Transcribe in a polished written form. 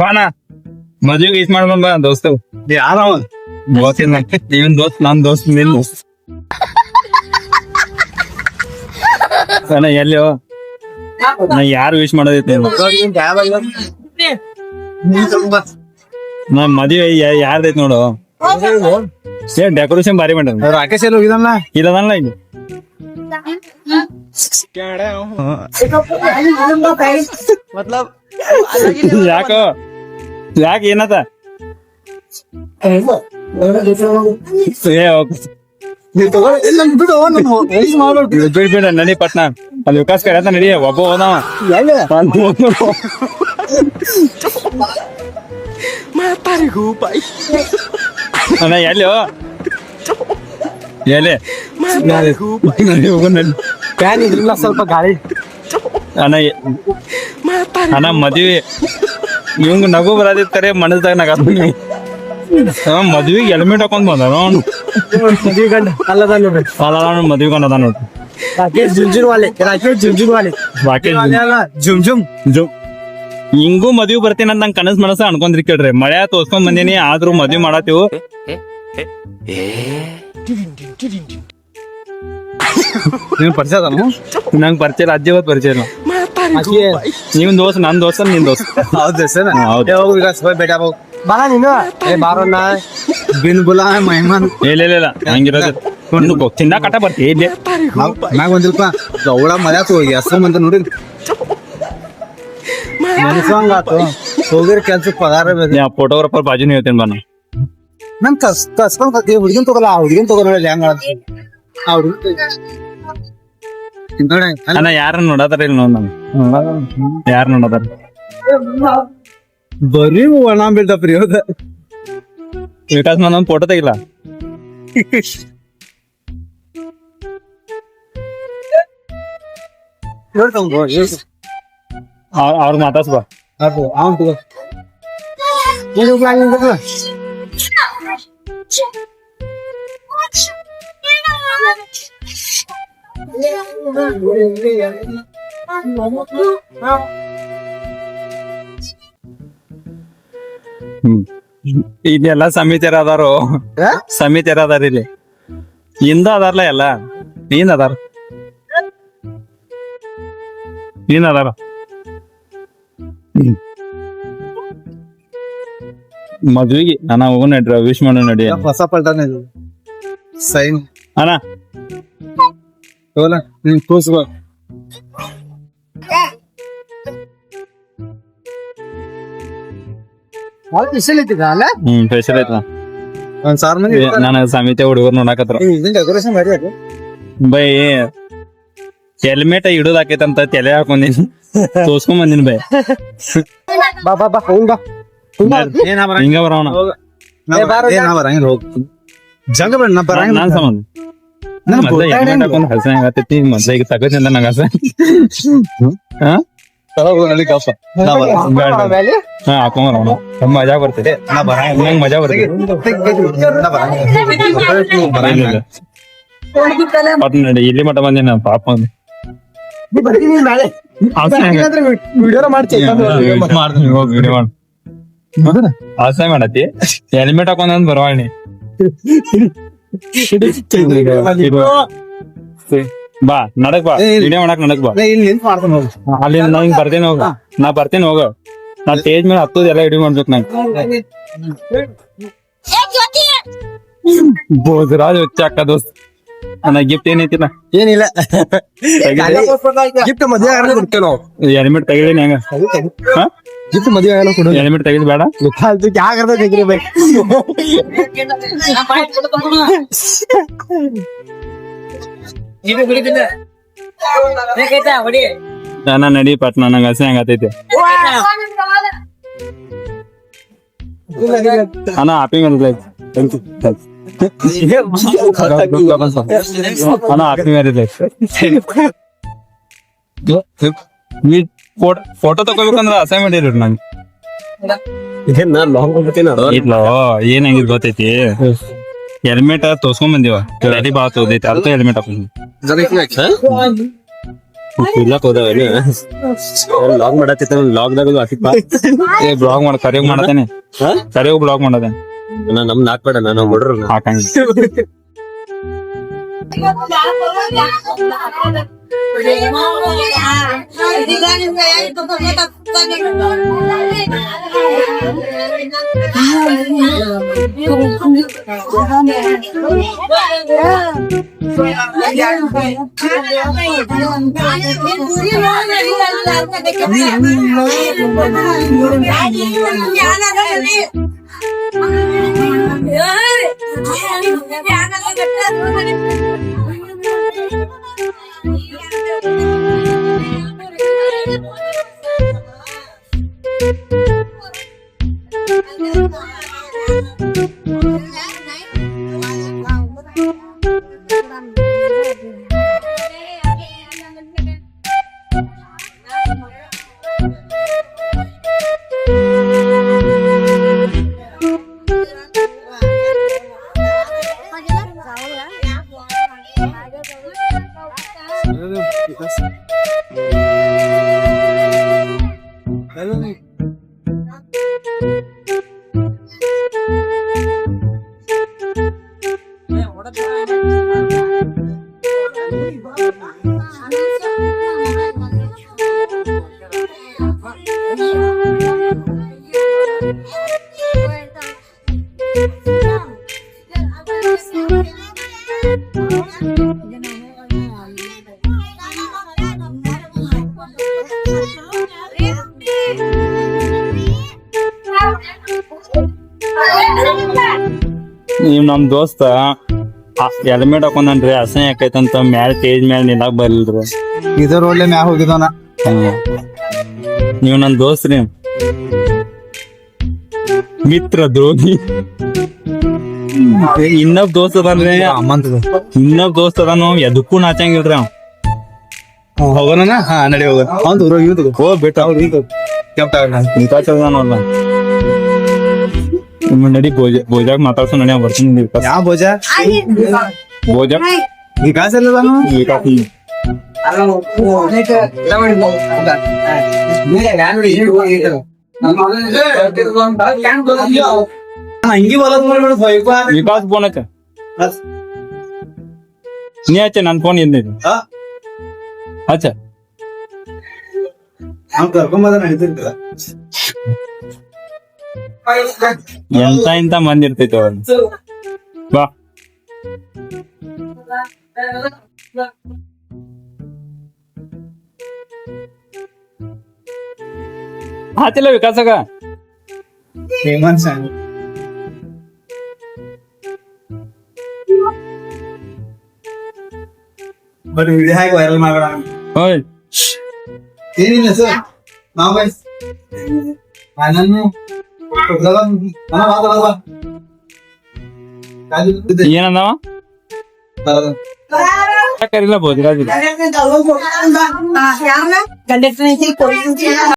ಬಾಣ ಮದ್ವಿಗೆ ಇಸ್ ಮಾಡ್ಕೊಂಡ್ ಬಾ ದೋಸ್ತ. ಯಾರವ ಇವನ್ ದೋಸ್ತ್ ನನ್ ದೋಸ್ತ್ ನಿನ್ ದೋಸ್ತ್ ಅಣ್ಣ ಎಲ್ಲಿ ನಾ ಯಾರು ವಿಶ್ ಮಾಡೋದೈತೆ ನಾ ಮದ್ವೆ ಯಾರ್ದೈತ್ ನೋಡು. ಡೆಕೋರೇಷನ್ ಬಾರಿ ಮಾಡ ರಾಕೇಶ್ ಎಲ್ಲಿ ಹೋಗಿದಲ್ಲ ಇದಲ್ಲ ಇದು ಯಾಕೋ ಯಾಕೆ ಏನತ ಬಿಡ ನಡಿ ಪಟ್ನ ಅಲ್ಲಿ ವಿಕಾಸ್ ಕಡೆ ನಡಿ ಒಬ್ಬ ಹೋದವ ಅಣ್ಣ ಎಲ್ಲಿ ಎಲ್ಲಿ ಫ್ಯಾನ್ ಇದ್ರಿಲ್ಲ ಸ್ವಲ್ಪ ಗಾಳಿ ಅಣ್ಣ ಅಣ್ಣ ಮದ್ವಿ ಇವಂಗ ನಗು ಬರದಿರ್ತಾರೆ ಮನಸ್ದಾಗ ನಗ ಮದ್ವಿಗೆ ಹೆಲ್ಮೆಟ್ ಹಾಕೊಂಡ್ ಬಂದ ಮದ್ವಿ ಗಂಡ ಅಲ್ಲದ ನೋಡ್ರಿ ಮದ್ವಿ ಕೊಂಡ ಅದ ನೋಡ್ರಿ ರಾಕೇಶ್ ಜುಂಜುನ್ವಾಲೆ ರಾಕೇಶ್ ಜುಮ್ ಜುಮ್ ಜುಮ್ ಹಿಂಗೂ ಮದ್ವಿ ಬರ್ತೀನಿ ಅಂತ ನಂಗೆ ಕನಸ್ ಮನಸ್ಸ ಅನ್ಕೊಂಡ್ರಿ ಕೇಳ್ರಿ ಮಳೆ ತೋರ್ಸ್ಕೊಂಡ್ ಬಂದೀನಿ ಆದ್ರೂ ಮದ್ವಿ ಮಾಡತ್ತೀವು ನೀವ್ ಪರಿಚಯ ಅದ ನಂಗೆ ಪರಿಚಯ ರಾಜ್ಯವತ್ ಪರಿಚಯ ಇಲ್ಲ ನೀವ್ ದೋಸ್ತ್ ನನ್ ದೋಸ್ತ ನಿನ್ ದೋಸ್ತ್ ಹೌದು ಸರ್ ಹೌದು ಹೋಗು ವಿಕಾಸ್ ಹೋಗಿ ಬೇಟ ಹೋಗು ಬಾರ ನೀನು ಏ ಬಾರೋಣ ಬಿನ್ ಬುಲಾ ಮೆಹಮಾನ್ ಇಲ್ಲ ಹಂಗಿರೋದು ತಿಂದ ಕಟ ಬರ್ತೀವಿ ಇಲ್ಲಿ ಮ್ಯಾಗ ಒಂದಿಲ್ಪ ಅವಳ ಮಜಾ ಹೋಗಿ ಅಷ್ಟೊಂದ್ ನೋಡಿ ಮನಸ್ಸಂಗಾತು ಹೋಗಿರ್ ಕೆಲ್ಸಕ್ಕೆ ಪಗಾರ ಬೇಕು ಫೋಟೋಗ್ರಾಫರ್ ಬಾಜುನೇ ಹೇಳ್ತೇನೆ ಬಾ ನನ್ ಕಸ್ಕೊಂಡ್ ಹುಡುಗಿನ್ ತಗೋಲ್ಲ ಆ ಹುಡುಗಿನ್ ತಗೋ ನೋಡಿ ಹೆಂಗ ಅಣ್ಣ ಯಾರ ನೋಡತಾರ ಇಲ್ಲ ನೋಡ್ ನಮ್ ಯಾರು ನೋಡತಾರ ಬರೀ ಒಣ ಬಿಲ್ಡಪ್ ರೀ ಹೌದ ವಿಕಾಸ್ ಒಂದ್ ಫೋಟೋ ತೆಗಿಲ್ಲ ಅವ್ರ ಮಾತಾಡ್ಸ್ ಬಾ ಅವ್ನ್ ತಗೋ ಇದೆಲ್ಲ ಸಮಿತಿಯರ ಅದಾರು ಸಮಿತಿಯರ ಅದಾರ ಇಲ್ಲಿ ಹಿಂದ ಅದಾರಲ್ಲ ಎಲ್ಲ ಏನ್ ಅದಾರ ಏನ್ ಅದಾರ ಮದ್ವಿಗೆ ಅಣ್ಣ ಹೋಗು ನಡ್ರಿ ವಿಶ್ ಮಾಡೋ ನಡಿ ಹೊಸ ಪಲ್ಟಾನೆ ಸೈನ್ ಅಣ್ಣ ತಗೋಲ್ಲ ನೀನ್ ಕೂಸ್ಕೋ ಸ್ಪೆಷಲ್ ಐತಿದ ಅಲ್ಲ ಸ್ಪೆಷಲ್ ಐತ ಒಂದ್ ಸಾವಿರ ಮಂದಿ ನಾನು ಸಮಿತಿ ಹುಡುಗರು ನೋಡಾಕತ್ರ ಡೆಕೋರೇಷನ್ ಮಾಡಿ ಅದು ಬೈ ಹೆಲ್ಮೆಟ್ ಇಡೋದ್ ಆಕೈತಂತ ತಲೆ ಹಾಕೊಂಡಿನಿ ತೋರ್ಸ್ಕೊಂಡ್ ಬಂದಿನಿ ಬೈ ಬಾ ಬಾ ಬಾ ಹೋಗ್ ಬಾ ಹಿಂಗ ಬರೋಣ ಜಂಗ ಬೇಡ ನಾ ಬರಂಗ ನಾನ್ ಸಂಬಂಧ ಹೆಲ್ಮೆಟ್ ಹಾಕೊಂಡ್ ಹಸ ಆಗತೈತಿ ಮೊದ್ಲ ಈಗ ತಗೋತಿಂದ ನಂಗ ಹಸ ಹಾಕೊಂಬರೋಣ ಮಜಾ ಬರ್ತಿದೆ ನಂಗ್ ಮಜಾ ಬರ್ತಿದೆ ನಡಿ ಇಲ್ಲಿ ಮಟ್ಟ ಬಂದಿನ ಪಾಪ ಮಾಡ್ತೀನಿ ಹೋಗಿ ವಿಡಿಯೋ ಮಾಡ ಆಸೆ ಮಾಡತಿ ಹೆಲ್ಮೆಟ್ ಹಾಕೊಂಡ್ ಬರವಾಣಿ ಬಾ ನಡಕ್ ಬಾ ವಿಡಿಯೋ ಮಾಡಕ್ ನಡಕ್ ಬಾ ಅಲ್ಲಿ ನಾ ಹಿಂಗ್ ಬರ್ತೇನೆ ಹೋಗ ನಾ ಬರ್ತೇನೆ ಹೋಗ ನಾ ಸ್ಟೇಜ್ ಮೇಲೆ ಹತ್ತೋದ್ ಎಲ್ಲ ವಿಡಿಯೋ ಮಾಡ್ಬೇಕು ನಂಗೆ ಬೋದ್ರಾಜ್ ಹುಚ್ಚ ಅಕ್ಕ ದೋಸ್ತ್ ನನ್ನ ಗಿಫ್ಟ್ ಏನೈತಿಲ್ಲ ಏನಿಲ್ಲ ಗಿಫ್ಟ್ ಮದ್ವೆ ಆಗಲ್ಲ ಕೊಡ್ತೇವೆ ನಾವು ಹೆಲ್ಮೆಟ್ ತೆಗಿದೀನಿ ಹೆಂಗ ಗಿಫ್ಟ್ ಮದ್ವೆ ಆಗಲ್ಲ ಕೊಡು ಹೆಲ್ಮೆಟ್ ತೆಗಿದ್ ಬೇಡ ಯಾಕಂದ್ರೆ ತೆಗಿರ್ಬೇಕು ನಾನ ನಡಿ ಪಟ್ ನನಗ ಹಸಿ ಹಂಗತೈತಿ ಅಣ್ಣ ಹ್ಯಾಪಿ ಮ್ಯಾರೇಜ್ ಅಣ್ಣ ಹ್ಯಾಪಿ ಮ್ಯಾರೇಜ್ ಫೋಟೋ ತಗೋಬೇಕಂದ್ರ ಅಸೈನ್ಮೆಂಟ್ ಇರ್ರಿ ನಂಗೆ ಇಲ್ಲೋ ಏನ್ ಹೆಂಗಿದ್ ಗೊತ್ತೈತಿ ಹೆಲ್ಮೆಟ್ ತೋರ್ಸ್ಕೊಂಡ್ ಬಂದಿವ ಗಾಡಿ ಬಾಳ ತೋದೈತಿ ಅದಕ್ಕೆ ಹೆಲ್ಮೆಟ್ ಹಾಕೊಂಡ್ ಇಲ್ಲಕ್ ಹೋದವ ಲಾಗ್ ಮಾಡತ್ತಿತ್ತ ಲಾಗ್ದಾಗ ಹಾಕಿಪ್ಪ ಏ ಬ್ಲಾಗ್ ಮಾಡ ಕರಿಯೋಗ್ ಮಾಡತೇನೆ ಕರಿಯೋಗ್ ಬ್ಲಾಗ್ ಮಾಡದೆ ನಮ್ನ ಹಾಕ್ಬೇಡ ನಾವು ಬಿಡ್ರ ಹಾಕಂಗ ನೀವ್ ನಮ್ ದೋಸ್ತ ಹೆಲ್ಮೆಟ್ ಹಾಕೊಂಡನ್ರಿ ಅಸಹ್ಯ ಆಕೈತಂತ ಮ್ಯಾಲ ಸ್ಟೇಜ್ ಮ್ಯಾಲ ನಿಲ್ಲಾಕ್ ಬರ್ಲಿಲ್ರಿ ಇದರ ಒಳ್ಳೆ ಮ್ಯಾಗ ಹೋಗಿದವನ ನೀವ್ ನನ್ ದೋಸ್ತ್ರಿ ಮಿತ್ರ ದ್ರೋಹಿ ಇನ್ನೊಬ್ ದೋಸ್ತ್ ಅದಾನ್ರಿ ಇನ್ನೊಬ್ ದೋಸ್ತ್ ಅದಾನು ಎದಕ್ಕೂ ನಾಚಂಗಿಲ್ರಿ ಅವ್ ಹೋಗೋಣ ಹಾ ನಡಿ ಹೋಗ ಅವ್ನು ಊರಾಗ ಇವ್ದು ಹೋಗ್ಬಿಟ್ಟು ಅವ್ರು ಈಗ ನಿಂತಾಚದಾನಲ್ಲ ನಿಮ್ಮ ನಡಿ ಭೋಜಾಗ ಮಾತಾಡ್ಸೋ ನಡಿ ಬರ್ತೀನಿ ಯಾವ ಭೋಜ ಭೋಜ ವಿಕಾಸ ಎಲ್ಲದಾನು ಹಂಗಿ ವಿಕಾಸ್ ಫೋನ್ ಹಚ್ಚ ನೀ ಹಚ್ಚ ನನ್ ಫೋನ್ ಎಲ್ಲಿದೆ ಹಚ್ಚ ನಾವ್ ಕರ್ಕೊಂಬದ ನಡೀತಿರ್ತೀರ ಎಂತ ಮಂದಿ ಇರ್ತೈತಿ ಅವ್ರ ಬಾ ಆತಿಲ್ಲ ವಿಕಾಸಗ ಹೇಮಂತ್ ಬಟ್ ವಿಡಿಯೋ ಹಾಕಿ ವೈರಲ್ ಮಾಡೋಣ ಓಯ್ ಏನಿಲ್ಲ ಸರ್ ನಾವು ನಾನು ಏನಂದವ ಕರಿಲ್ಲ ಭೋಜರಾಜ್ ಕಂಡಕ್ಟರ್